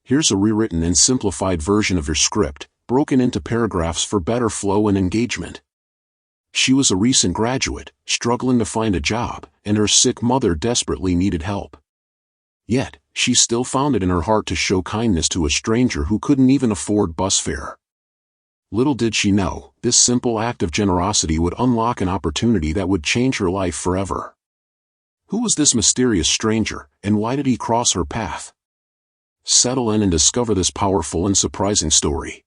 Here's a rewritten and simplified version of your script, broken into paragraphs for better flow and engagement. She was a recent graduate, struggling to find a job, and her sick mother desperately needed help. Yet, she still found it in her heart to show kindness to a stranger who couldn't even afford bus fare. Little did she know, this simple act of generosity would unlock an opportunity that would change her life forever. Who was this mysterious stranger, and why did he cross her path? Settle in and discover this powerful and surprising story.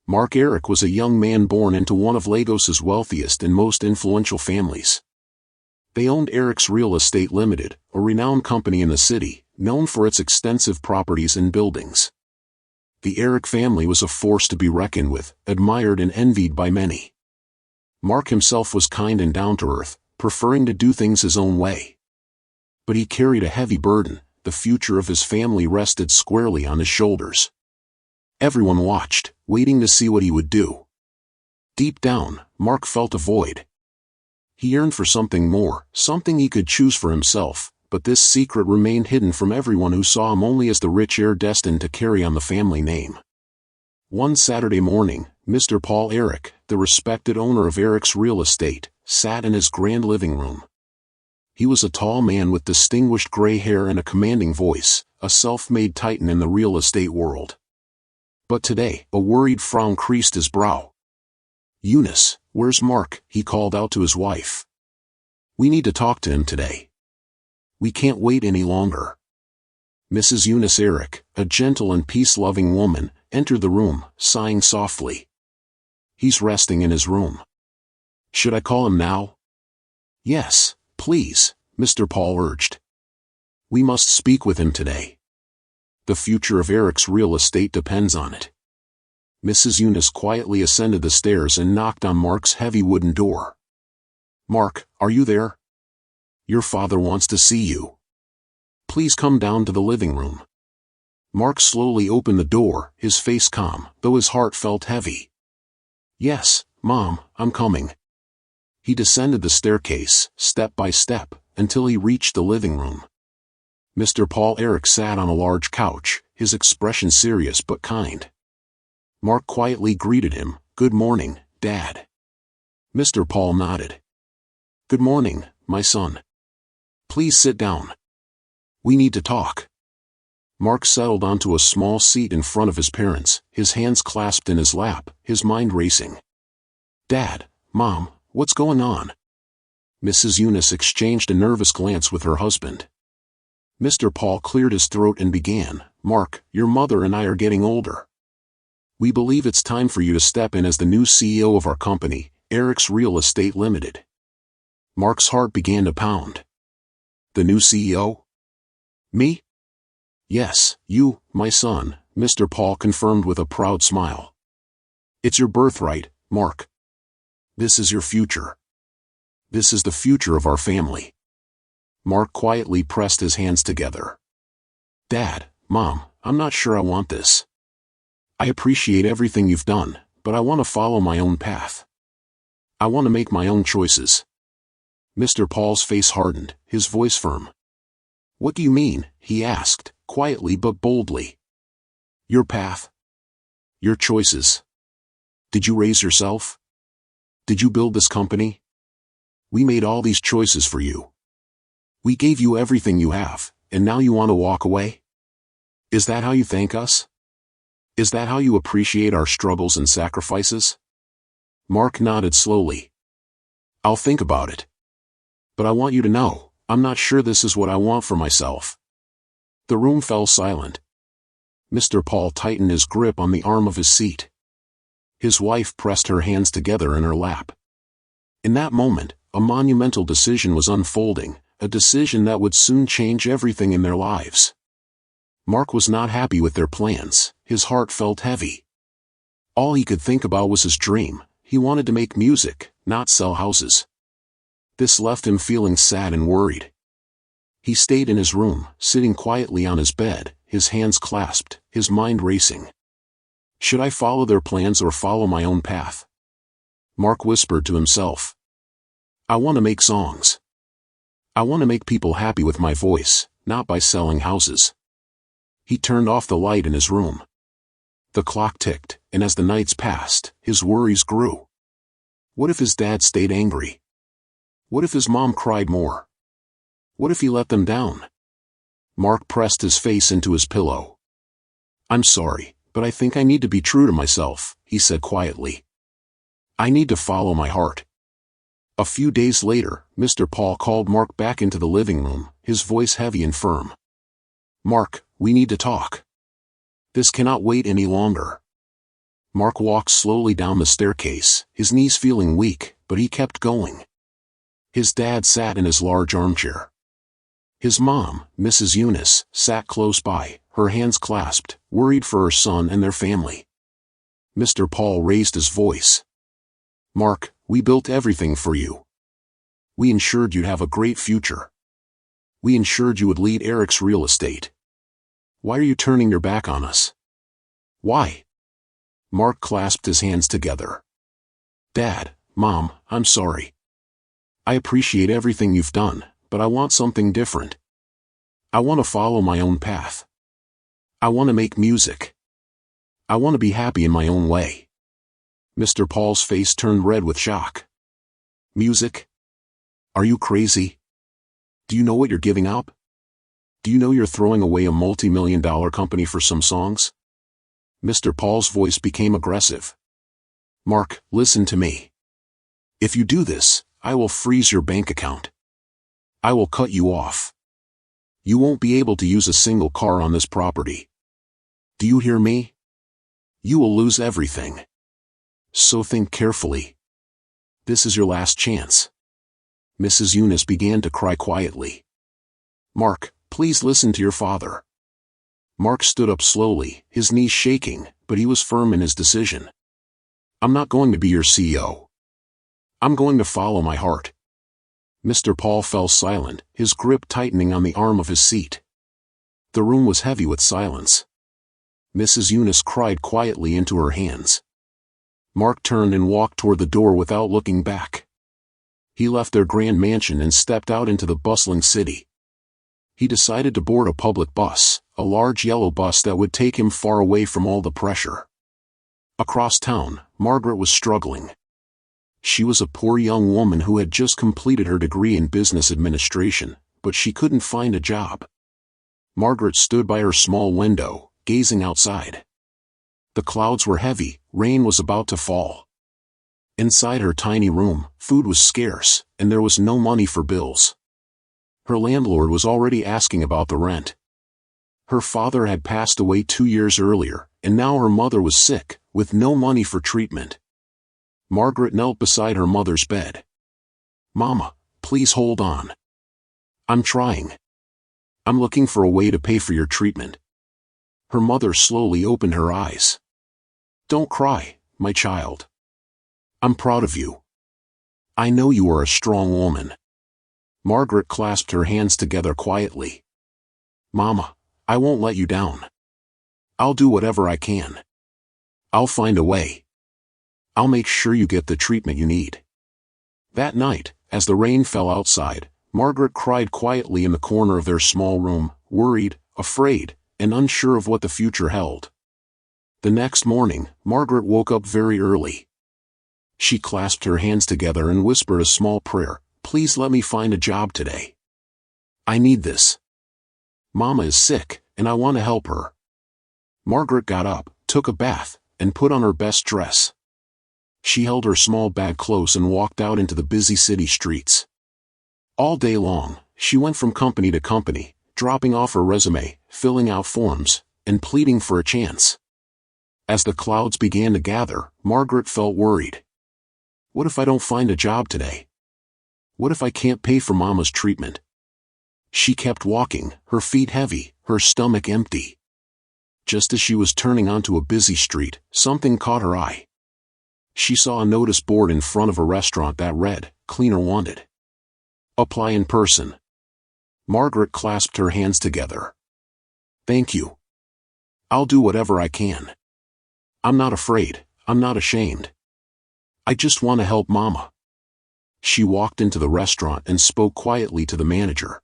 Mark Eric was a young man born into one of Lagos's wealthiest and most influential families. They owned Eric's Real Estate Limited, a renowned company in the city, known for its extensive properties and buildings. The Eric family was a force to be reckoned with, admired and envied by many. Mark himself was kind and down-to-earth, preferring to do things his own way. But he carried a heavy burden. The future of his family rested squarely on his shoulders. Everyone watched, waiting to see what he would do. Deep down, Mark felt a void. He yearned for something more, something he could choose for himself, but this secret remained hidden from everyone who saw him only as the rich heir destined to carry on the family name. One Saturday morning, Mr. Paul Eric, the respected owner of Eric's Real Estate, sat in his grand living room. He was a tall man with distinguished gray hair and a commanding voice, a self-made titan in the real estate world. But today, a worried frown creased his brow. "Eunice, where's Mark?" he called out to his wife. "We need to talk to him today. We can't wait any longer." Mrs. Eunice Eric, a gentle and peace-loving woman, entered the room, sighing softly. "He's resting in his room. Should I call him now?" "Yes, please," Mr. Paul urged. "We must speak with him today. The future of Eric's real estate depends on it." Mrs. Eunice quietly ascended the stairs and knocked on Mark's heavy wooden door. "Mark, are you there? Your father wants to see you. Please come down to the living room." Mark slowly opened the door, his face calm, though his heart felt heavy. "Yes, Mom, I'm coming." He descended the staircase, step by step, until he reached the living room. Mr. Paul Eric sat on a large couch, his expression serious but kind. Mark quietly greeted him, "Good morning, Dad." Mr. Paul nodded. "Good morning, my son. Please sit down. We need to talk." Mark settled onto a small seat in front of his parents, his hands clasped in his lap, his mind racing. "Dad, Mom, what's going on?" Mrs. Eunice exchanged a nervous glance with her husband. Mr. Paul cleared his throat and began, "Mark, your mother and I are getting older. We believe it's time for you to step in as the new CEO of our company, Eric's Real Estate Limited." Mark's heart began to pound. "The new CEO? Me?" "Yes, you, my son," Mr. Paul confirmed with a proud smile. "It's your birthright, Mark. This is your future. This is the future of our family." Mark quietly pressed his hands together. "Dad, Mom, I'm not sure I want this. I appreciate everything you've done, but I want to follow my own path. I want to make my own choices." Mr. Paul's face hardened, his voice firm. "What do you mean?" he asked, quietly but boldly. "Your path. Your choices. Did you raise yourself? Did you build this company? We made all these choices for you. We gave you everything you have, and now you want to walk away? Is that how you thank us? Is that how you appreciate our struggles and sacrifices?" Mark nodded slowly. "I'll think about it. But I want you to know, I'm not sure this is what I want for myself." The room fell silent. Mr. Paul tightened his grip on the arm of his seat. His wife pressed her hands together in her lap. In that moment, a monumental decision was unfolding, a decision that would soon change everything in their lives. Mark was not happy with their plans, his heart felt heavy. All he could think about was his dream. He wanted to make music, not sell houses. This left him feeling sad and worried. He stayed in his room, sitting quietly on his bed, his hands clasped, his mind racing. Should I follow their plans or follow my own path? Mark whispered to himself. I want to make songs. I want to make people happy with my voice, not by selling houses. He turned off the light in his room. The clock ticked, and as the nights passed, his worries grew. What if his dad stayed angry? What if his mom cried more? What if he let them down? Mark pressed his face into his pillow. "I'm sorry, but I think I need to be true to myself," he said quietly. "I need to follow my heart." A few days later, Mr. Paul called Mark back into the living room, his voice heavy and firm. "Mark, we need to talk. This cannot wait any longer." Mark walked slowly down the staircase, his knees feeling weak, but he kept going. His dad sat in his large armchair. His mom, Mrs. Eunice, sat close by, her hands clasped, worried for her son and their family. Mr. Paul raised his voice. "Mark, we built everything for you. We ensured you'd have a great future. We ensured you would lead Eric's real estate. Why are you turning your back on us? Why?" Mark clasped his hands together. "Dad, Mom, I'm sorry. I appreciate everything you've done, but I want something different. I want to follow my own path. I want to make music. I want to be happy in my own way." Mr. Paul's face turned red with shock. "Music? Are you crazy? Do you know what you're giving up? Do you know you're throwing away a multi-million-dollar company for some songs?" Mr. Paul's voice became aggressive. "Mark, listen to me. If you do this, I will freeze your bank account. I will cut you off. You won't be able to use a single car on this property. Do you hear me? You will lose everything. So think carefully. This is your last chance." Mrs. Eunice began to cry quietly. "Mark, please listen to your father." Mark stood up slowly, his knees shaking, but he was firm in his decision. "I'm not going to be your CEO. I'm going to follow my heart." Mr. Paul fell silent, his grip tightening on the arm of his seat. The room was heavy with silence. Mrs. Eunice cried quietly into her hands. Mark turned and walked toward the door without looking back. He left their grand mansion and stepped out into the bustling city. He decided to board a public bus, a large yellow bus that would take him far away from all the pressure. Across town, Margaret was struggling. She was a poor young woman who had just completed her degree in business administration, but she couldn't find a job. Margaret stood by her small window, gazing outside. The clouds were heavy, rain was about to fall. Inside her tiny room, food was scarce, and there was no money for bills. Her landlord was already asking about the rent. Her father had passed away 2 years earlier, and now her mother was sick, with no money for treatment. Margaret knelt beside her mother's bed. "Mama, please hold on. I'm trying. I'm looking for a way to pay for your treatment." Her mother slowly opened her eyes. "Don't cry, my child. I'm proud of you. I know you are a strong woman." Margaret clasped her hands together quietly. "Mama, I won't let you down. I'll do whatever I can. I'll find a way. I'll make sure you get the treatment you need." That night, as the rain fell outside, Margaret cried quietly in the corner of their small room, worried, afraid, and unsure of what the future held. The next morning, Margaret woke up very early. She clasped her hands together and whispered a small prayer. "Please let me find a job today. I need this. Mama is sick, and I want to help her." Margaret got up, took a bath, and put on her best dress. She held her small bag close and walked out into the busy city streets. All day long, she went from company to company, dropping off her resume, filling out forms, and pleading for a chance. As the clouds began to gather, Margaret felt worried. What if I don't find a job today? What if I can't pay for Mama's treatment? She kept walking, her feet heavy, her stomach empty. Just as she was turning onto a busy street, something caught her eye. She saw a notice board in front of a restaurant that read, "Cleaner wanted. Apply in person." Margaret clasped her hands together. "Thank you. I'll do whatever I can. I'm not afraid, I'm not ashamed. I just want to help Mama." She walked into the restaurant and spoke quietly to the manager.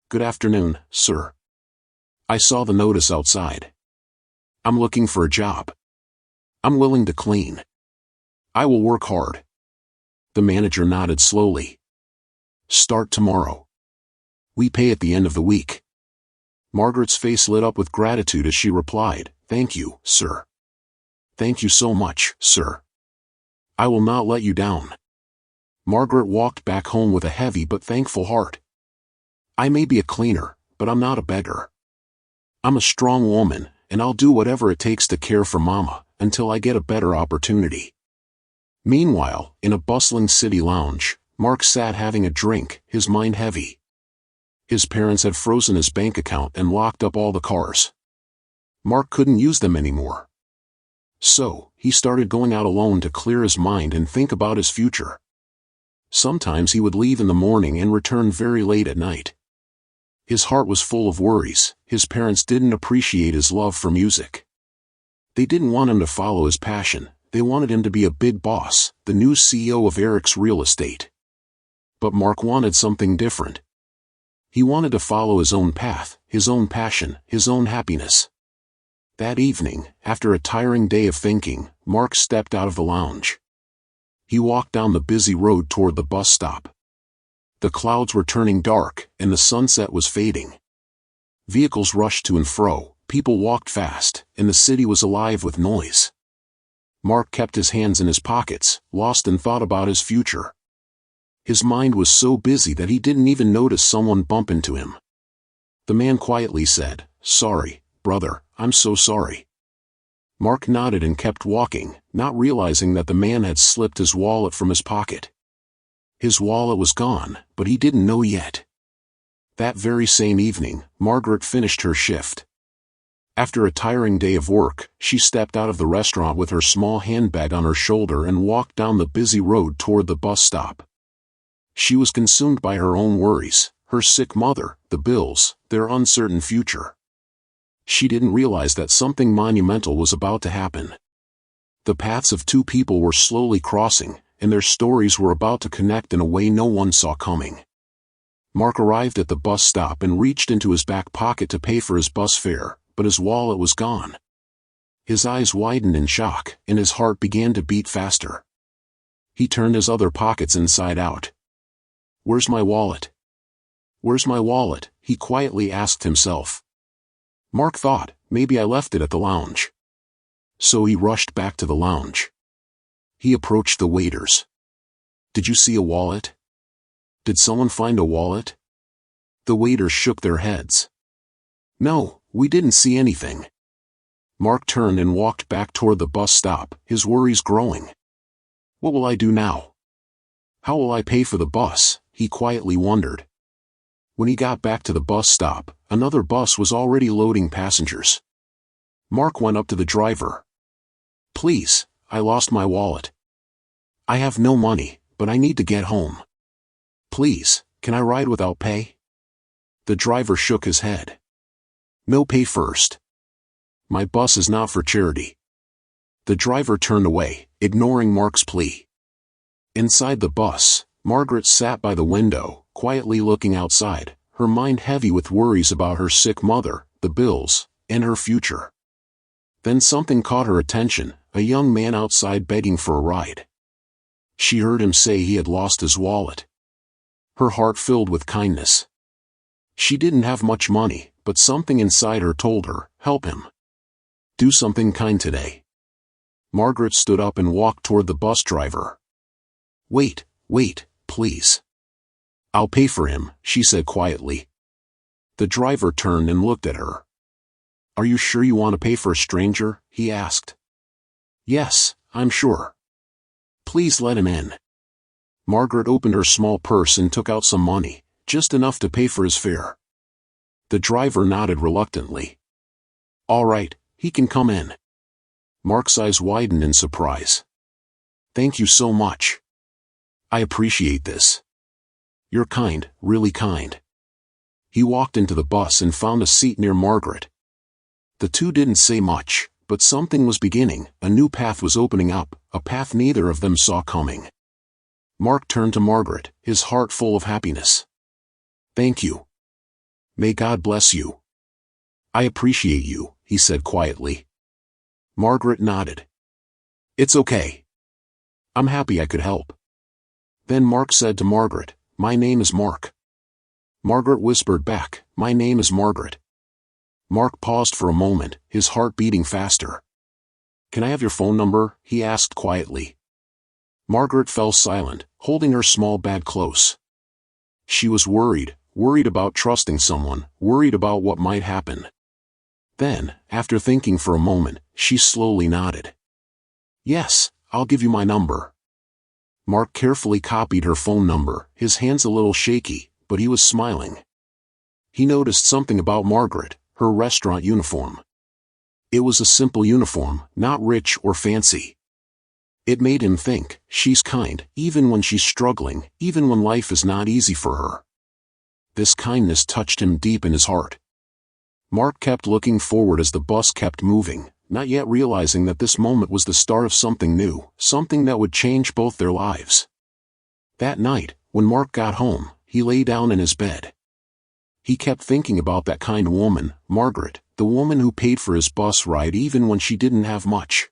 "Good afternoon, sir. I saw the notice outside. I'm looking for a job. I'm willing to clean. I will work hard. The manager nodded slowly. Start tomorrow. We pay at the end of the week. Margaret's face lit up with gratitude as she replied, Thank you, sir. Thank you so much, sir. I will not let you down. Margaret walked back home with a heavy but thankful heart. I may be a cleaner, but I'm not a beggar. I'm a strong woman, and I'll do whatever it takes to care for Mama, until I get a better opportunity. Meanwhile, in a bustling city lounge, Mark sat having a drink, his mind heavy. His parents had frozen his bank account and locked up all the cars. Mark couldn't use them anymore. So, he started going out alone to clear his mind and think about his future. Sometimes he would leave in the morning and return very late at night. His heart was full of worries. His parents didn't appreciate his love for music. They didn't want him to follow his passion. They wanted him to be a big boss, the new CEO of Eric's real estate. But Mark wanted something different. He wanted to follow his own path, his own passion, his own happiness. That evening, after a tiring day of thinking, Mark stepped out of the lounge. He walked down the busy road toward the bus stop. The clouds were turning dark, and the sunset was fading. Vehicles rushed to and fro, people walked fast, and the city was alive with noise. Mark kept his hands in his pockets, lost in thought about his future. His mind was so busy that he didn't even notice someone bump into him. The man quietly said, Sorry, brother, I'm so sorry. Mark nodded and kept walking, not realizing that the man had slipped his wallet from his pocket. His wallet was gone, but he didn't know yet. That very same evening, Margaret finished her shift. After a tiring day of work, she stepped out of the restaurant with her small handbag on her shoulder and walked down the busy road toward the bus stop. She was consumed by her own worries, her sick mother, the bills, their uncertain future. She didn't realize that something monumental was about to happen. The paths of two people were slowly crossing, and their stories were about to connect in a way no one saw coming. Mark arrived at the bus stop and reached into his back pocket to pay for his bus fare, but his wallet was gone. His eyes widened in shock, and his heart began to beat faster. He turned his other pockets inside out. Where's my wallet? Where's my wallet? He quietly asked himself. Mark thought, maybe I left it at the lounge. So he rushed back to the lounge. He approached the waiters. Did you see a wallet? Did someone find a wallet? The waiters shook their heads. No, we didn't see anything. Mark turned and walked back toward the bus stop, his worries growing. What will I do now? How will I pay for the bus? He quietly wondered. When he got back to the bus stop, another bus was already loading passengers. Mark went up to the driver. Please, I lost my wallet. I have no money, but I need to get home. Please, can I ride without pay? The driver shook his head. No pay first. My bus is not for charity. The driver turned away, ignoring Mark's plea. Inside the bus, Margaret sat by the window, quietly looking outside, her mind heavy with worries about her sick mother, the bills, and her future. Then something caught her attention, a young man outside begging for a ride. She heard him say he had lost his wallet. Her heart filled with kindness. She didn't have much money, but something inside her told her, help him. Do something kind today. Margaret stood up and walked toward the bus driver. Wait, please. I'll pay for him, she said quietly. The driver turned and looked at her. Are you sure you want to pay for a stranger? He asked. Yes, I'm sure. Please let him in. Margaret opened her small purse and took out some money, just enough to pay for his fare. The driver nodded reluctantly. All right, he can come in. Mark's eyes widened in surprise. Thank you so much. I appreciate this. You're kind, really kind. He walked into the bus and found a seat near Margaret. The two didn't say much, but something was beginning, a new path was opening up, a path neither of them saw coming. Mark turned to Margaret, his heart full of happiness. Thank you. May God bless you. I appreciate you, he said quietly. Margaret nodded. It's okay. I'm happy I could help. Then Mark said to Margaret, My name is Mark. Margaret whispered back, My name is Margaret. Mark paused for a moment, his heart beating faster. Can I have your phone number? He asked quietly. Margaret fell silent, holding her small bag close. She was worried about trusting someone, worried about what might happen. Then, after thinking for a moment, she slowly nodded. Yes, I'll give you my number. Mark carefully copied her phone number, his hands a little shaky, but he was smiling. He noticed something about Margaret, her restaurant uniform. It was a simple uniform, not rich or fancy. It made him think, she's kind, even when she's struggling, even when life is not easy for her. This kindness touched him deep in his heart. Mark kept looking forward as the bus kept moving, not yet realizing that this moment was the start of something new, something that would change both their lives. That night, when Mark got home, he lay down in his bed. He kept thinking about that kind woman, Margaret, the woman who paid for his bus ride even when she didn't have much.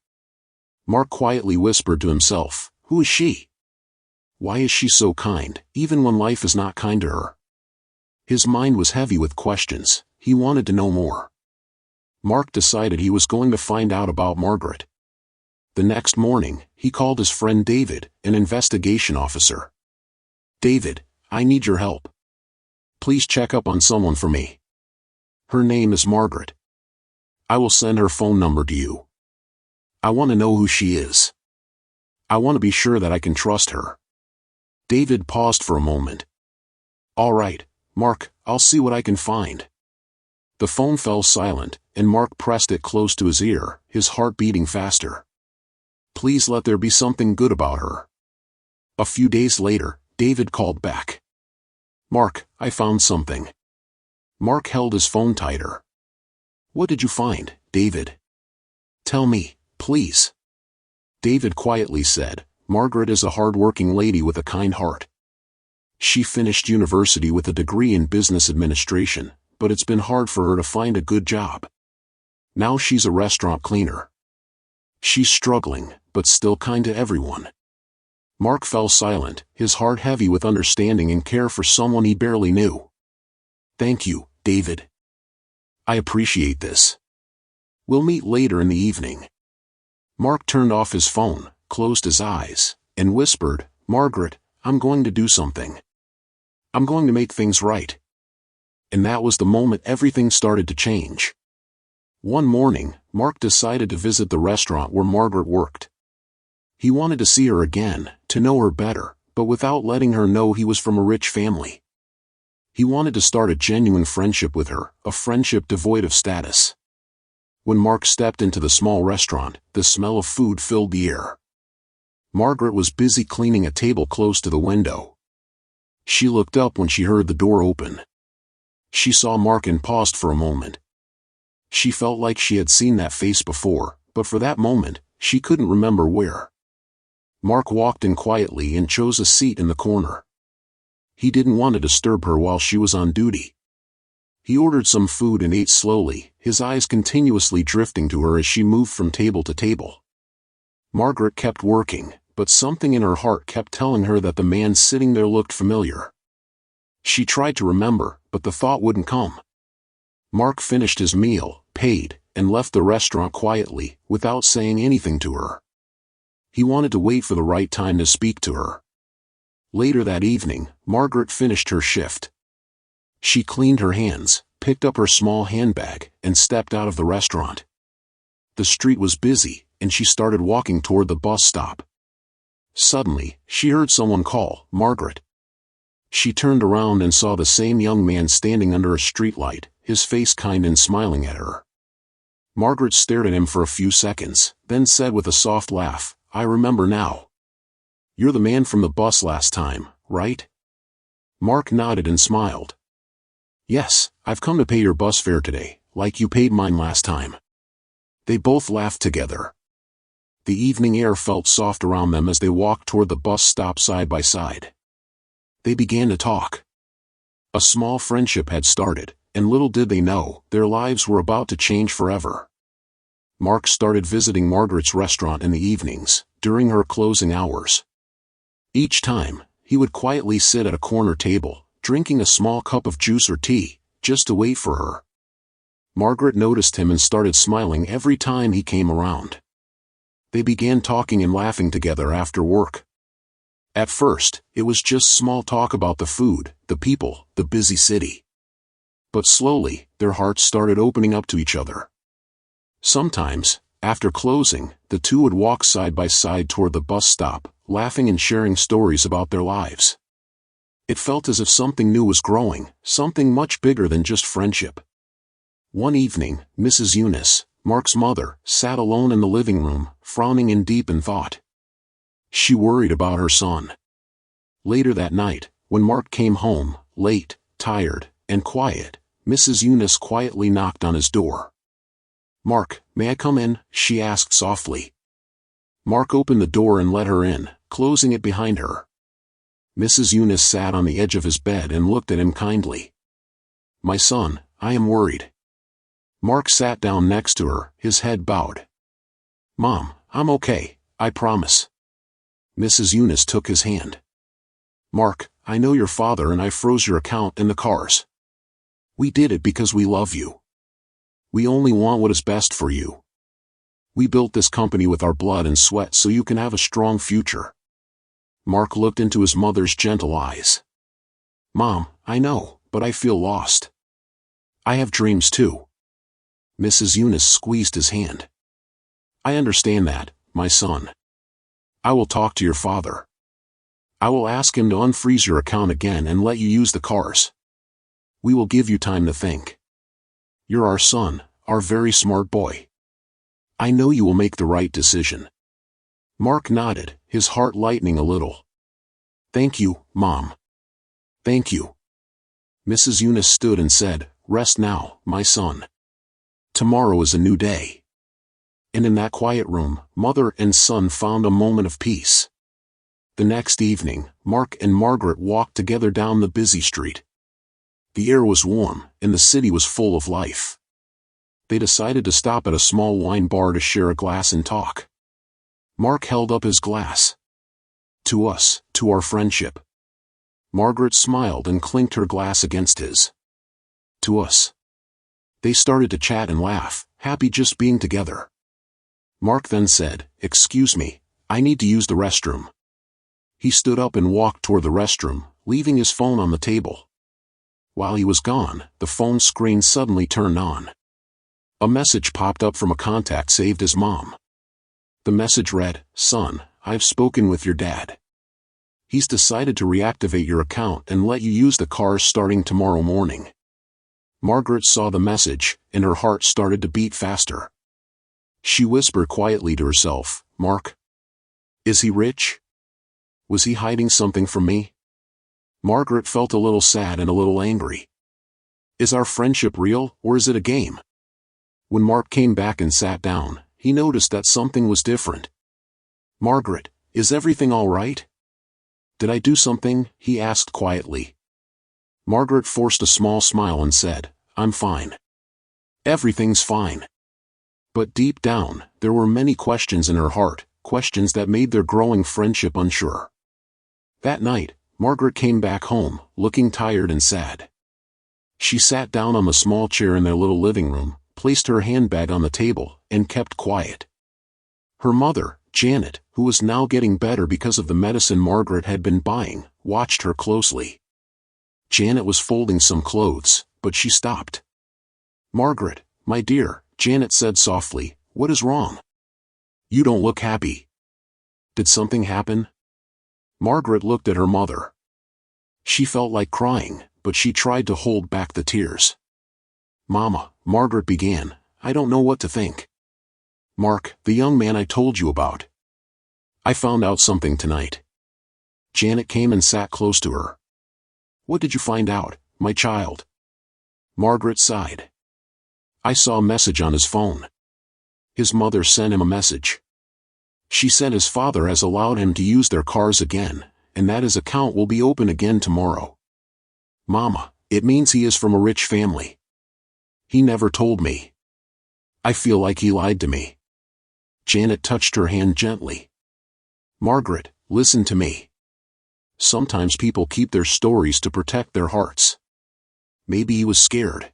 Mark quietly whispered to himself, Who is she? Why is she so kind, even when life is not kind to her? His mind was heavy with questions. He wanted to know more. Mark decided he was going to find out about Margaret. The next morning, he called his friend David, an investigation officer. David, I need your help. Please check up on someone for me. Her name is Margaret. I will send her phone number to you. I want to know who she is. I want to be sure that I can trust her. David paused for a moment. All right, Mark, I'll see what I can find. The phone fell silent, and Mark pressed it close to his ear, his heart beating faster. Please let there be something good about her. A few days later, David called back. Mark, I found something. Mark held his phone tighter. What did you find, David? Tell me, please. David quietly said, Margaret is a hard-working lady with a kind heart. She finished university with a degree in business administration, but it's been hard for her to find a good job. Now she's a restaurant cleaner. She's struggling, but still kind to everyone. Mark fell silent, his heart heavy with understanding and care for someone he barely knew. Thank you, David. I appreciate this. We'll meet later in the evening. Mark turned off his phone, closed his eyes, and whispered, Margaret, I'm going to do something. I'm going to make things right. And that was the moment everything started to change. One morning, Mark decided to visit the restaurant where Margaret worked. He wanted to see her again, to know her better, but without letting her know he was from a rich family. He wanted to start a genuine friendship with her, a friendship devoid of status. When Mark stepped into the small restaurant, the smell of food filled the air. Margaret was busy cleaning a table close to the window. She looked up when she heard the door open. She saw Mark and paused for a moment. She felt like she had seen that face before, but for that moment, she couldn't remember where. Mark walked in quietly and chose a seat in the corner. He didn't want to disturb her while she was on duty. He ordered some food and ate slowly, his eyes continuously drifting to her as she moved from table to table. Margaret kept working, but something in her heart kept telling her that the man sitting there looked familiar. She tried to remember, but the thought wouldn't come. Mark finished his meal, paid, and left the restaurant quietly, without saying anything to her. He wanted to wait for the right time to speak to her. Later that evening, Margaret finished her shift. She cleaned her hands, picked up her small handbag, and stepped out of the restaurant. The street was busy, and she started walking toward the bus stop. Suddenly, she heard someone call, Margaret. She turned around and saw the same young man standing under a streetlight, his face kind and smiling at her. Margaret stared at him for a few seconds, then said with a soft laugh, I remember now. You're the man from the bus last time, right? Mark nodded and smiled. Yes, I've come to pay your bus fare today, like you paid mine last time. They both laughed together. The evening air felt soft around them as they walked toward the bus stop side by side. They began to talk. A small friendship had started, and little did they know, their lives were about to change forever. Mark started visiting Margaret's restaurant in the evenings, during her closing hours. Each time, he would quietly sit at a corner table, drinking a small cup of juice or tea, just to wait for her. Margaret noticed him and started smiling every time he came around. They began talking and laughing together after work. At first, it was just small talk about the food, the people, the busy city. But slowly, their hearts started opening up to each other. Sometimes, after closing, the two would walk side by side toward the bus stop, laughing and sharing stories about their lives. It felt as if something new was growing, something much bigger than just friendship. One evening, Mrs. Eunice, Mark's mother, sat alone in the living room, frowning and deep in thought. She worried about her son. Later that night, when Mark came home, late, tired, and quiet, Mrs. Eunice quietly knocked on his door. "Mark, may I come in?" she asked softly. Mark opened the door and let her in, closing it behind her. Mrs. Eunice sat on the edge of his bed and looked at him kindly. "My son, I am worried." Mark sat down next to her, his head bowed. "Mom, I'm okay, I promise." Mrs. Eunice took his hand. "Mark, I know your father and I froze your account and the cars. We did it because we love you. We only want what is best for you. We built this company with our blood and sweat so you can have a strong future." Mark looked into his mother's gentle eyes. "Mom, I know, but I feel lost. I have dreams too." Mrs. Eunice squeezed his hand. "I understand that, my son. I will talk to your father. I will ask him to unfreeze your account again and let you use the cars. We will give you time to think. You're our son, our very smart boy. I know you will make the right decision." Mark nodded, his heart lightening a little. "Thank you, Mom. Thank you." Mrs. Eunice stood and said, "Rest now, my son. Tomorrow is a new day." And in that quiet room, mother and son found a moment of peace. The next evening, Mark and Margaret walked together down the busy street. The air was warm, and the city was full of life. They decided to stop at a small wine bar to share a glass and talk. Mark held up his glass. "To us, to our friendship." Margaret smiled and clinked her glass against his. "To us." They started to chat and laugh, happy just being together. Mark then said, "Excuse me, I need to use the restroom." He stood up and walked toward the restroom, leaving his phone on the table. While he was gone, the phone screen suddenly turned on. A message popped up from a contact saved as Mom. The message read, "Son, I've spoken with your dad. He's decided to reactivate your account and let you use the cars starting tomorrow morning." Margaret saw the message, and her heart started to beat faster. She whispered quietly to herself, "Mark? Is he rich? Was he hiding something from me?" Margaret felt a little sad and a little angry. Is our friendship real, or is it a game? When Mark came back and sat down, he noticed that something was different. "Margaret, is everything all right? Did I do something?" he asked quietly. Margaret forced a small smile and said, "I'm fine. Everything's fine." But deep down, there were many questions in her heart, questions that made their growing friendship unsure. That night, Margaret came back home, looking tired and sad. She sat down on the small chair in their little living room, placed her handbag on the table, and kept quiet. Her mother, Janet, who was now getting better because of the medicine Margaret had been buying, watched her closely. Janet was folding some clothes, but she stopped. "Margaret, my dear," Janet said softly, "what is wrong? You don't look happy. Did something happen?" Margaret looked at her mother. She felt like crying, but she tried to hold back the tears. "Mama," Margaret began, "I don't know what to think. Mark, the young man I told you about. I found out something tonight." Janet came and sat close to her. "What did you find out, my child?" Margaret sighed. "I saw a message on his phone. His mother sent him a message. She said his father has allowed him to use their cars again, and that his account will be open again tomorrow. Mama, it means he is from a rich family. He never told me. I feel like he lied to me. Janet touched her hand gently. Margaret, listen to me. Sometimes people keep their stories to protect their hearts. Maybe he was scared.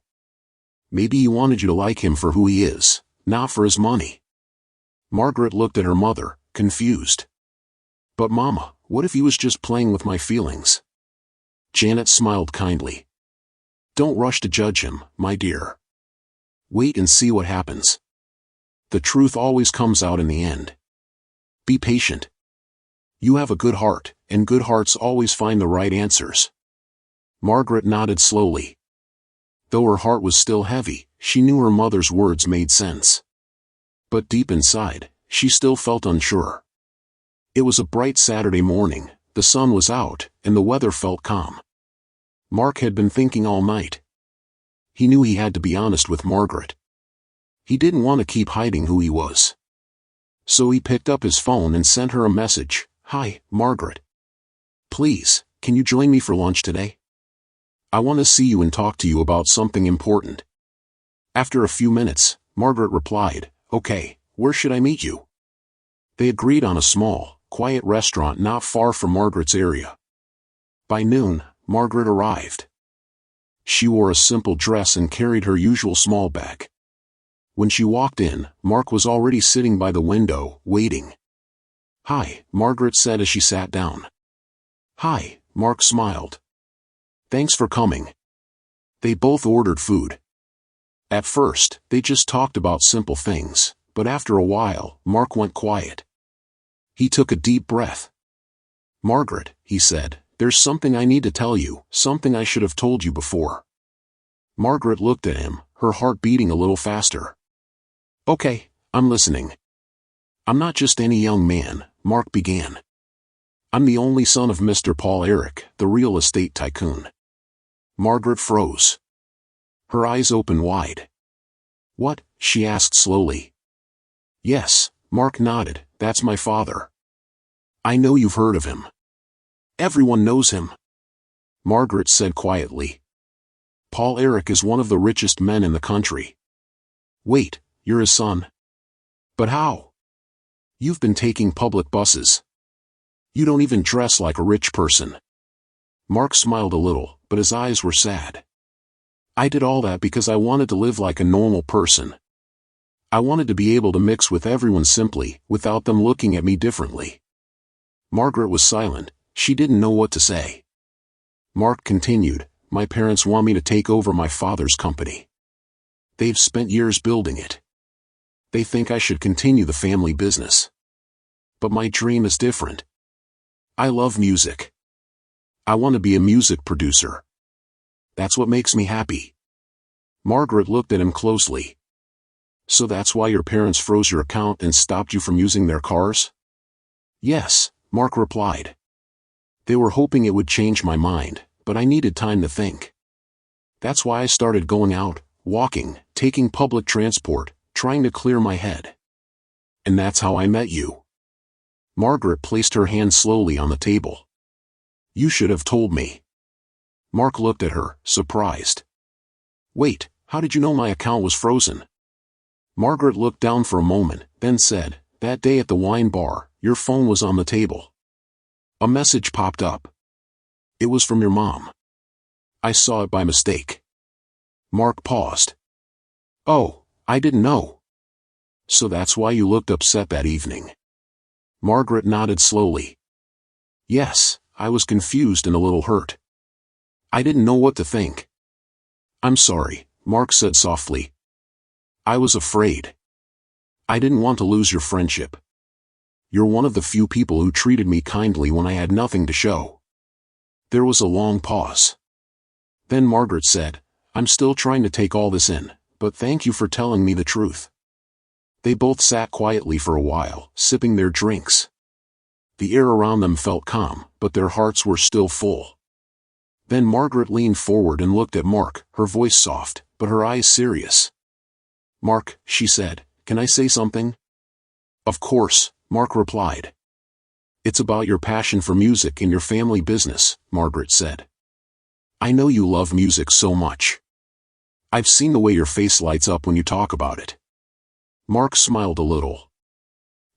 Maybe he wanted you to like him for who he is, not for his money. Margaret looked at her mother, confused. But Mama, what if he was just playing with my feelings? Janet smiled kindly. Don't rush to judge him, my dear. Wait and see what happens. The truth always comes out in the end. Be patient. You have a good heart, and good hearts always find the right answers. Margaret nodded slowly. Though her heart was still heavy, she knew her mother's words made sense. But deep inside, she still felt unsure. It was a bright Saturday morning, the sun was out, and the weather felt calm. Mark had been thinking all night. He knew he had to be honest with Margaret. He didn't want to keep hiding who he was. So he picked up his phone and sent her a message. Hi, Margaret. Please, can you join me for lunch today? I want to see you and talk to you about something important. After a few minutes, Margaret replied, Okay, where should I meet you? They agreed on a small, quiet restaurant not far from Margaret's area. By noon, Margaret arrived. She wore a simple dress and carried her usual small bag. When she walked in, Mark was already sitting by the window, waiting. Hi, Margaret said as she sat down. Hi, Mark smiled. Thanks for coming. They both ordered food. At first, they just talked about simple things, but after a while, Mark went quiet. He took a deep breath. Margaret, he said, there's something I need to tell you, something I should have told you before. Margaret looked at him, her heart beating a little faster. Okay, I'm listening. I'm not just any young man, Mark began. I'm the only son of Mr. Paul Eric, the real estate tycoon. Margaret froze. Her eyes opened wide. What? She asked slowly. Yes, Mark nodded, that's my father. I know you've heard of him. Everyone knows him. Margaret said quietly. Paul Eric is one of the richest men in the country. Wait, you're his son? But how? You've been taking public buses. You don't even dress like a rich person. Mark smiled a little, but his eyes were sad. I did all that because I wanted to live like a normal person. I wanted to be able to mix with everyone simply, without them looking at me differently. Margaret was silent. She didn't know what to say. Mark continued, My parents want me to take over my father's company. They've spent years building it. They think I should continue the family business. But my dream is different. I love music. I want to be a music producer. That's what makes me happy. Margaret looked at him closely. So that's why your parents froze your account and stopped you from using their cars? Yes, Mark replied. They were hoping it would change my mind, but I needed time to think. That's why I started going out, walking, taking public transport, trying to clear my head. And that's how I met you. Margaret placed her hand slowly on the table. You should have told me. Mark looked at her, surprised. Wait, how did you know my account was frozen? Margaret looked down for a moment, then said, That day at the wine bar, your phone was on the table. A message popped up. It was from your mom. I saw it by mistake. Mark paused. Oh, I didn't know. So that's why you looked upset that evening. Margaret nodded slowly. Yes, I was confused and a little hurt. I didn't know what to think. I'm sorry, Mark said softly. I was afraid. I didn't want to lose your friendship. You're one of the few people who treated me kindly when I had nothing to show. There was a long pause. Then Margaret said, I'm still trying to take all this in, but thank you for telling me the truth. They both sat quietly for a while, sipping their drinks. The air around them felt calm, but their hearts were still full. Then Margaret leaned forward and looked at Mark, her voice soft, but her eyes serious. Mark, she said, can I say something? Of course, Mark replied. It's about your passion for music and your family business, Margaret said. I know you love music so much. I've seen the way your face lights up when you talk about it. Mark smiled a little.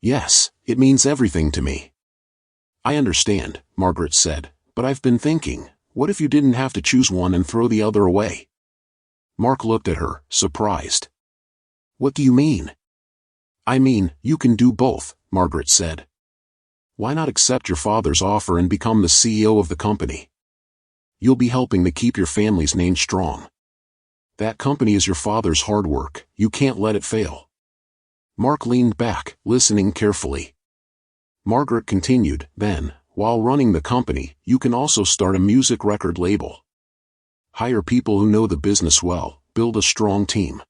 Yes, it means everything to me. I understand, Margaret said, but I've been thinking, what if you didn't have to choose one and throw the other away? Mark looked at her, surprised. What do you mean? I mean, you can do both, Margaret said. Why not accept your father's offer and become the CEO of the company? You'll be helping to keep your family's name strong. That company is your father's hard work, you can't let it fail. Mark leaned back, listening carefully. Margaret continued, then, while running the company, you can also start a music record label. Hire people who know the business well, build a strong team.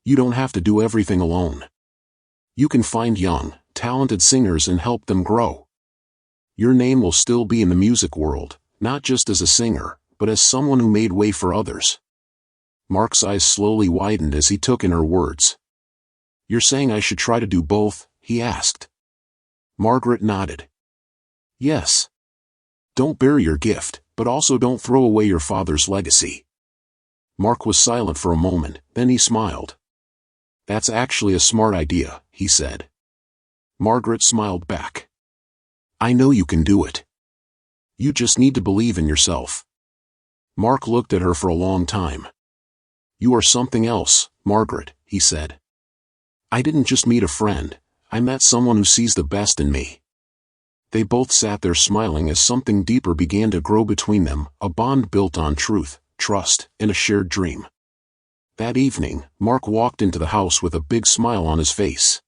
You don't have to do everything alone. You can find young, talented singers and help them grow. Your name will still be in the music world, not just as a singer, but as someone who made way for others. Mark's eyes slowly widened as he took in her words. You're saying I should try to do both? He asked. Margaret nodded. Yes. Don't bury your gift, but also don't throw away your father's legacy. Mark was silent for a moment, then he smiled. That's actually a smart idea, he said. Margaret smiled back. I know you can do it. You just need to believe in yourself. Mark looked at her for a long time. You are something else, Margaret, he said. I didn't just meet a friend, I met someone who sees the best in me. They both sat there smiling as something deeper began to grow between them, a bond built on truth, trust, and a shared dream. That evening, Mark walked into the house with a big smile on his face.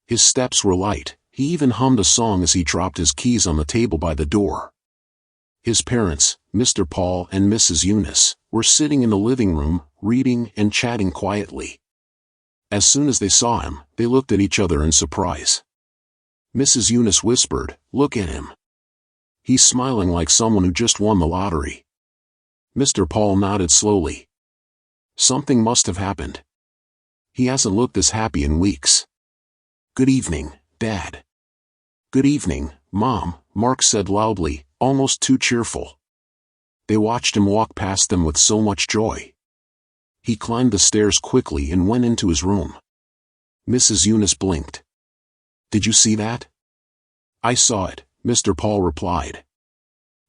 His steps were light, he even hummed a song as he dropped his keys on the table by the door. His parents, Mr. Paul and Mrs. Eunice, were sitting in the living room, reading and chatting quietly. As soon as they saw him, they looked at each other in surprise. Mrs. Eunice whispered, "Look at him. He's smiling like someone who just won the lottery." Mr. Paul nodded slowly. Something must have happened. He hasn't looked this happy in weeks. Good evening, Dad. Good evening, Mom, Mark said loudly, almost too cheerful. They watched him walk past them with so much joy. He climbed the stairs quickly and went into his room. Mrs. Eunice blinked. Did you see that? I saw it, Mr. Paul replied.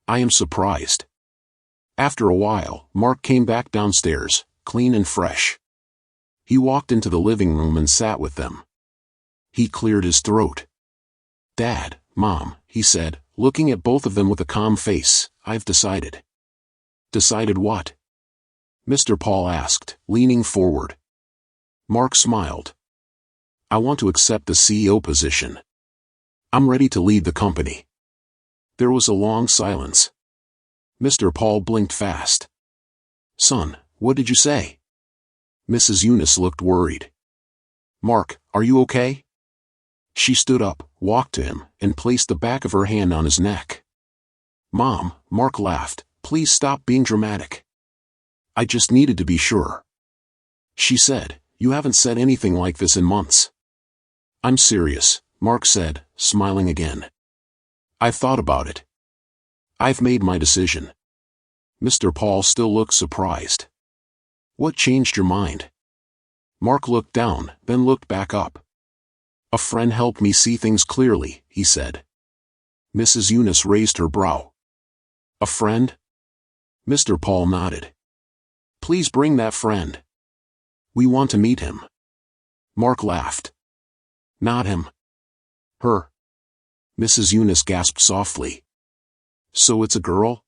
I am surprised. After a while, Mark came back downstairs, clean and fresh. He walked into the living room and sat with them. He cleared his throat. Dad, Mom, he said, looking at both of them with a calm face, I've decided. Decided what? Mr. Paul asked, leaning forward. Mark smiled. I want to accept the CEO position. I'm ready to lead the company. There was a long silence. Mr. Paul blinked fast. Son, what did you say? Mrs. Eunice looked worried. Mark, are you okay? She stood up, walked to him, and placed the back of her hand on his neck. Mom, Mark laughed, please stop being dramatic. I just needed to be sure. She said, you haven't said anything like this in months. I'm serious, Mark said, smiling again. I've thought about it. I've made my decision. Mr. Paul still looked surprised. What changed your mind? Mark looked down, then looked back up. A friend helped me see things clearly, he said. Mrs. Eunice raised her brow. A friend? Mr. Paul nodded. Please bring that friend. We want to meet him. Mark laughed. Not him. Her. Mrs. Eunice gasped softly. So it's a girl?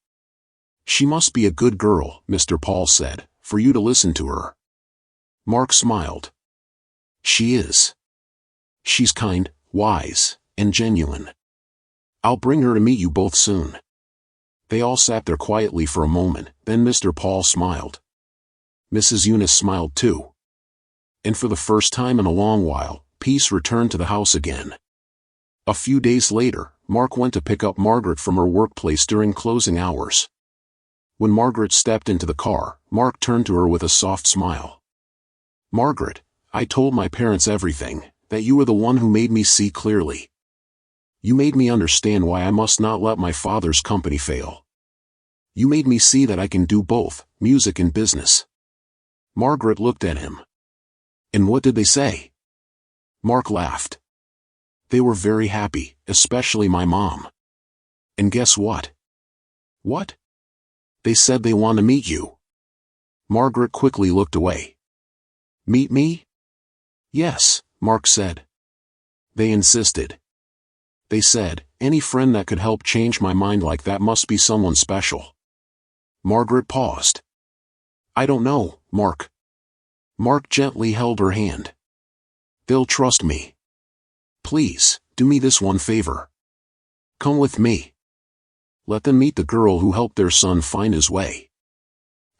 She must be a good girl, Mr. Paul said, for you to listen to her. Mark smiled. She is. She's kind, wise, and genuine. I'll bring her to meet you both soon. They all sat there quietly for a moment, then Mr. Paul smiled. Mrs. Eunice smiled too. And for the first time in a long while, peace returned to the house again. A few days later, Mark went to pick up Margaret from her workplace during closing hours. When Margaret stepped into the car, Mark turned to her with a soft smile. Margaret, I told my parents everything, that you were the one who made me see clearly. You made me understand why I must not let my father's company fail. You made me see that I can do both, music and business. Margaret looked at him. And what did they say? Mark laughed. They were very happy, especially my mom. And guess what? What? They said they want to meet you. Margaret quickly looked away. Meet me? Yes, Mark said. They insisted. They said, any friend that could help change my mind like that must be someone special. Margaret paused. I don't know, Mark. Mark gently held her hand. They'll trust me. Please, do me this one favor. Come with me. Let them meet the girl who helped their son find his way.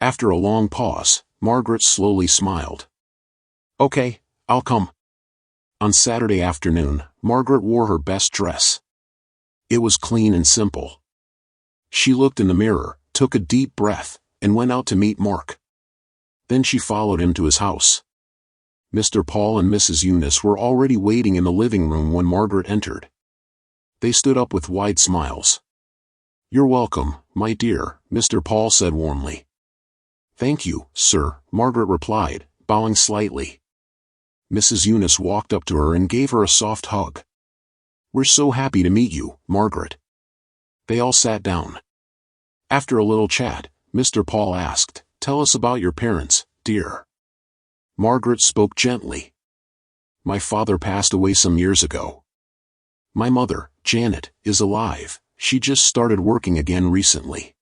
After a long pause, Margaret slowly smiled. Okay, I'll come. On Saturday afternoon, Margaret wore her best dress. It was clean and simple. She looked in the mirror, took a deep breath, and went out to meet Mark. Then she followed him to his house. Mr. Paul and Mrs. Eunice were already waiting in the living room when Margaret entered. They stood up with wide smiles. You're welcome, my dear, Mr. Paul said warmly. Thank you, sir, Margaret replied, bowing slightly. Mrs. Eunice walked up to her and gave her a soft hug. We're so happy to meet you, Margaret. They all sat down. After a little chat, Mr. Paul asked, Tell us about your parents, dear. Margaret spoke gently. My father passed away some years ago. My mother, Janet, is alive. She just started working again recently.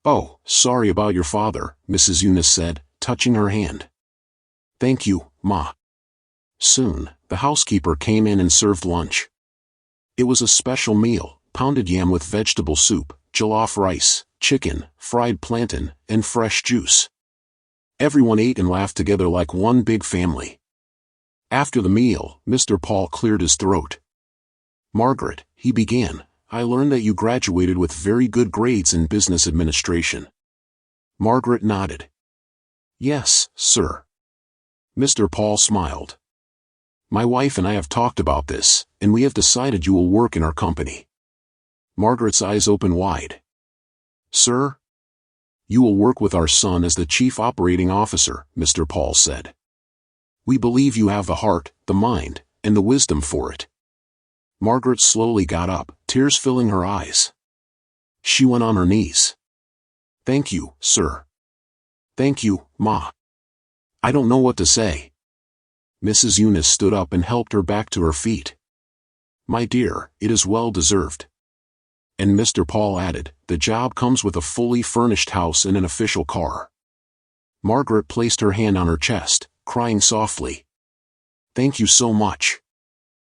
Oh, sorry about your father, Mrs. Eunice said, touching her hand. Thank you, Ma. Soon, the housekeeper came in and served lunch. It was a special meal, pounded yam with vegetable soup, jollof rice, chicken, fried plantain, and fresh juice. Everyone ate and laughed together like one big family. After the meal, Mr. Paul cleared his throat. Margaret, he began, I learned that you graduated with very good grades in business administration. Margaret nodded. Yes, sir. Mr. Paul smiled. My wife and I have talked about this, and we have decided you will work in our company. Margaret's eyes opened wide. Sir? You will work with our son as the chief operating officer, Mr. Paul said. We believe you have the heart, the mind, and the wisdom for it. Margaret slowly got up, tears filling her eyes. She went on her knees. Thank you, sir. Thank you, Ma. I don't know what to say. Mrs. Eunice stood up and helped her back to her feet. My dear, it is well deserved. And Mr. Paul added, the job comes with a fully furnished house and an official car. Margaret placed her hand on her chest, crying softly. Thank you so much.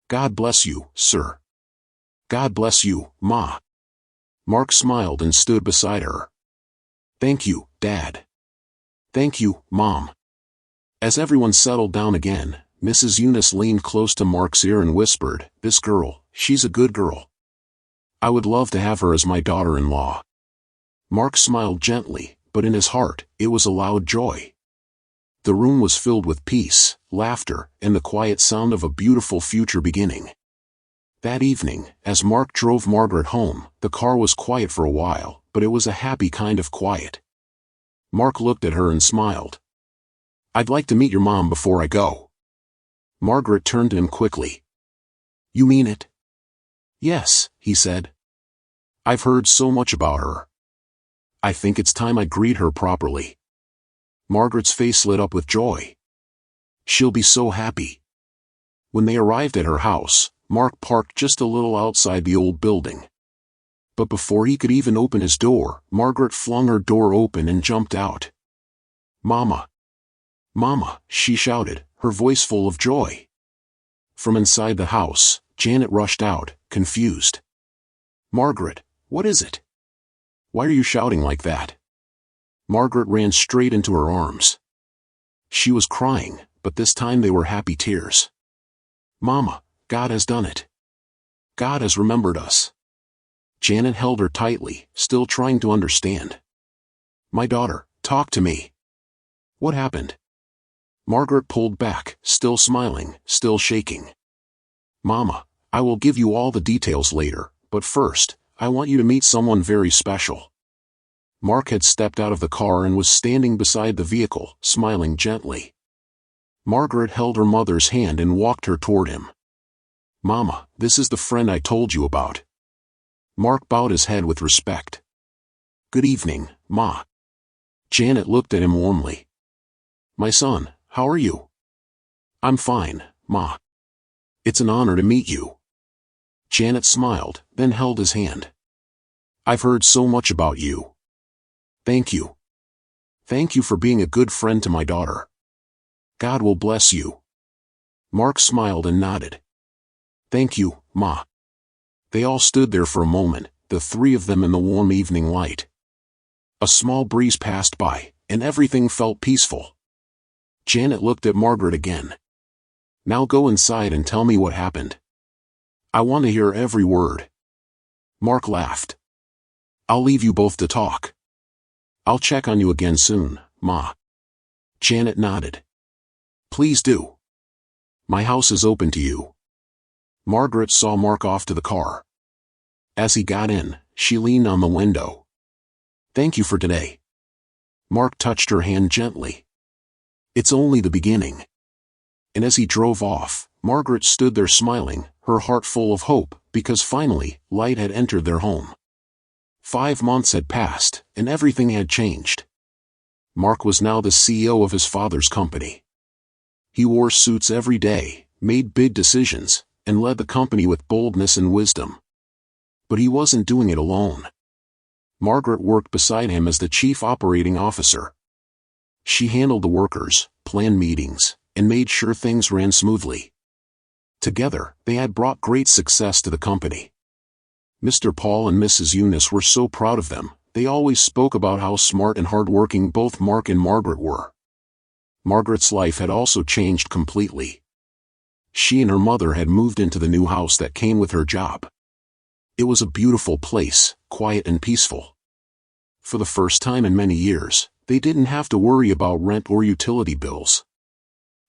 God bless you, sir. God bless you, Ma. Mark smiled and stood beside her. Thank you, Dad. Thank you, Mom. As everyone settled down again, Mrs. Eunice leaned close to Mark's ear and whispered, This girl, she's a good girl. I would love to have her as my daughter-in-law. Mark smiled gently, but in his heart, it was a loud joy. The room was filled with peace, laughter, and the quiet sound of a beautiful future beginning. That evening, as Mark drove Margaret home, the car was quiet for a while, but it was a happy kind of quiet. Mark looked at her and smiled. I'd like to meet your mom before I go. Margaret turned to him quickly. You mean it? Yes, he said. I've heard so much about her. I think it's time I greet her properly. Margaret's face lit up with joy. She'll be so happy. When they arrived at her house, Mark parked just a little outside the old building. But before he could even open his door, Margaret flung her door open and jumped out. Mama! Mama! She shouted, her voice full of joy. From inside the house, Janet rushed out, confused. Margaret, what is it? Why are you shouting like that? Margaret ran straight into her arms. She was crying, but this time they were happy tears. Mama, God has done it. God has remembered us. Janet held her tightly, still trying to understand. My daughter, talk to me. What happened? Margaret pulled back, still smiling, still shaking. Mama, I will give you all the details later, but first, I want you to meet someone very special. Mark had stepped out of the car and was standing beside the vehicle, smiling gently. Margaret held her mother's hand and walked her toward him. "Mama, this is the friend I told you about." Mark bowed his head with respect. "Good evening, Ma." Janet looked at him warmly. "My son, how are you?" "I'm fine, Ma. It's an honor to meet you." Janet smiled, then held his hand. "I've heard so much about you. Thank you. Thank you for being a good friend to my daughter. God will bless you." Mark smiled and nodded. "Thank you, Ma." They all stood there for a moment, the three of them in the warm evening light. A small breeze passed by, and everything felt peaceful. Janet looked at Margaret again. "Now go inside and tell me what happened. I want to hear every word." Mark laughed. "I'll leave you both to talk. I'll check on you again soon, Ma." Janet nodded. "Please do. My house is open to you." Margaret saw Mark off to the car. As he got in, she leaned on the window. "Thank you for today." Mark touched her hand gently. "It's only the beginning." And as he drove off, Margaret stood there smiling, her heart full of hope, because finally, light had entered their home. 5 months had passed, and everything had changed. Mark was now the CEO of his father's company. He wore suits every day, made big decisions, and led the company with boldness and wisdom. But he wasn't doing it alone. Margaret worked beside him as the chief operating officer. She handled the workers, planned meetings, and made sure things ran smoothly. Together, they had brought great success to the company. Mr. Paul and Mrs. Eunice were so proud of them. They always spoke about how smart and hardworking both Mark and Margaret were. Margaret's life had also changed completely. She and her mother had moved into the new house that came with her job. It was a beautiful place, quiet and peaceful. For the first time in many years, they didn't have to worry about rent or utility bills.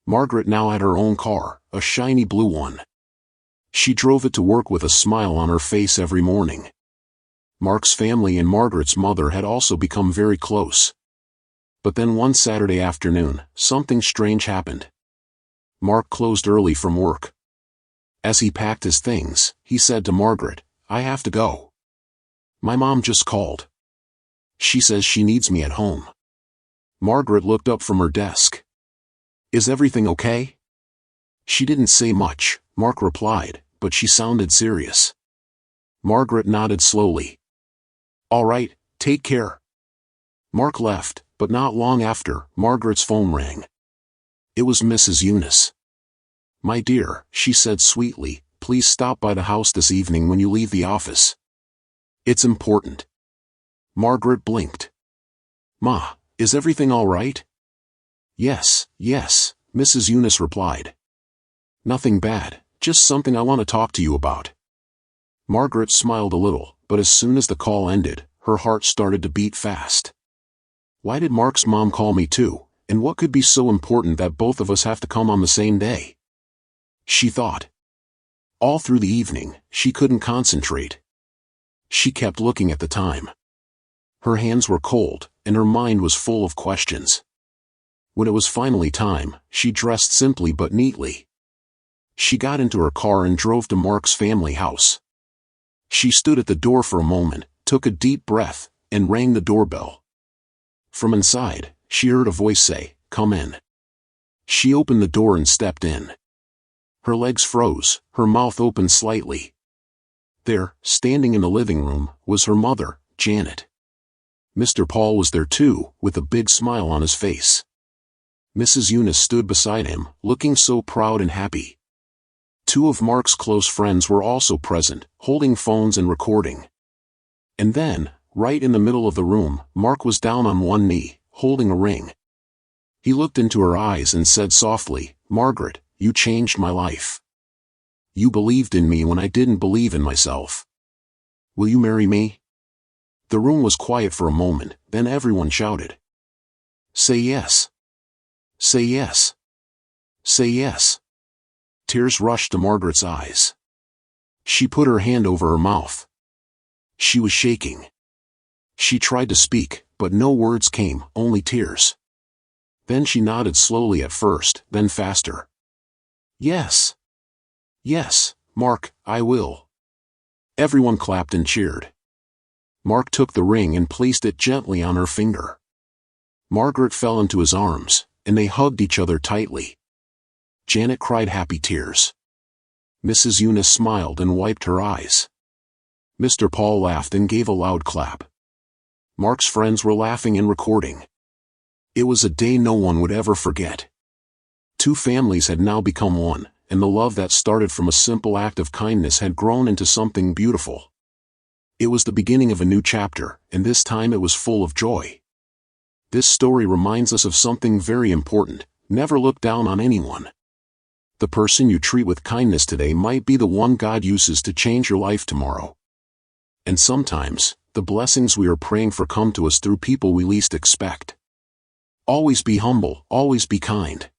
Margaret now had her own car, a shiny blue one. She drove it to work with a smile on her face every morning. Mark's family and Margaret's mother had also become very close. But then one Saturday afternoon, something strange happened. Mark closed early from work. As he packed his things, he said to Margaret, "I have to go. My mom just called. She says she needs me at home." Margaret looked up from her desk. "Is everything okay?" She didn't say much, Mark replied, but she sounded serious. Margaret nodded slowly. "All right, take care." Mark left, but not long after, Margaret's phone rang. It was Mrs. Eunice. "My dear," she said sweetly, "please stop by the house this evening when you leave the office. It's important." Margaret blinked. "Ma, is everything all right?" Yes, Mrs. Eunice replied. "Nothing bad, just something I want to talk to you about." Margaret smiled a little, but as soon as the call ended, her heart started to beat fast. Why did Mark's mom call me too, and what could be so important that both of us have to come on the same day? She thought. All through the evening, she couldn't concentrate. She kept looking at the time. Her hands were cold, and her mind was full of questions. When it was finally time, she dressed simply but neatly. She got into her car and drove to Mark's family house. She stood at the door for a moment, took a deep breath, and rang the doorbell. From inside, she heard a voice say, "Come in." She opened the door and stepped in. Her legs froze, her mouth opened slightly. There, standing in the living room, was her mother, Janet. Mr. Paul was there too, with a big smile on his face. Mrs. Eunice stood beside him, looking so proud and happy. 2 of Mark's close friends were also present, holding phones and recording. And then, right in the middle of the room, Mark was down on one knee, holding a ring. He looked into her eyes and said softly, "Margaret, you changed my life. You believed in me when I didn't believe in myself. Will you marry me?" The room was quiet for a moment, then everyone shouted, "Say yes! Say yes! Say yes!" Tears rushed to Margaret's eyes. She put her hand over her mouth. She was shaking. She tried to speak, but no words came, only tears. Then she nodded slowly at first, then faster. Yes. Yes, Mark, I will. Everyone clapped and cheered. Mark took the ring and placed it gently on her finger. Margaret fell into his arms, and they hugged each other tightly. Janet cried happy tears. Mrs. Eunice smiled and wiped her eyes. Mr. Paul laughed and gave a loud clap. Mark's friends were laughing and recording. It was a day no one would ever forget. Two families had now become one, and the love that started from a simple act of kindness had grown into something beautiful. It was the beginning of a new chapter, and this time it was full of joy. This story reminds us of something very important: never look down on anyone. The person you treat with kindness today might be the one God uses to change your life tomorrow. And sometimes, the blessings we are praying for come to us through people we least expect. Always be humble, always be kind.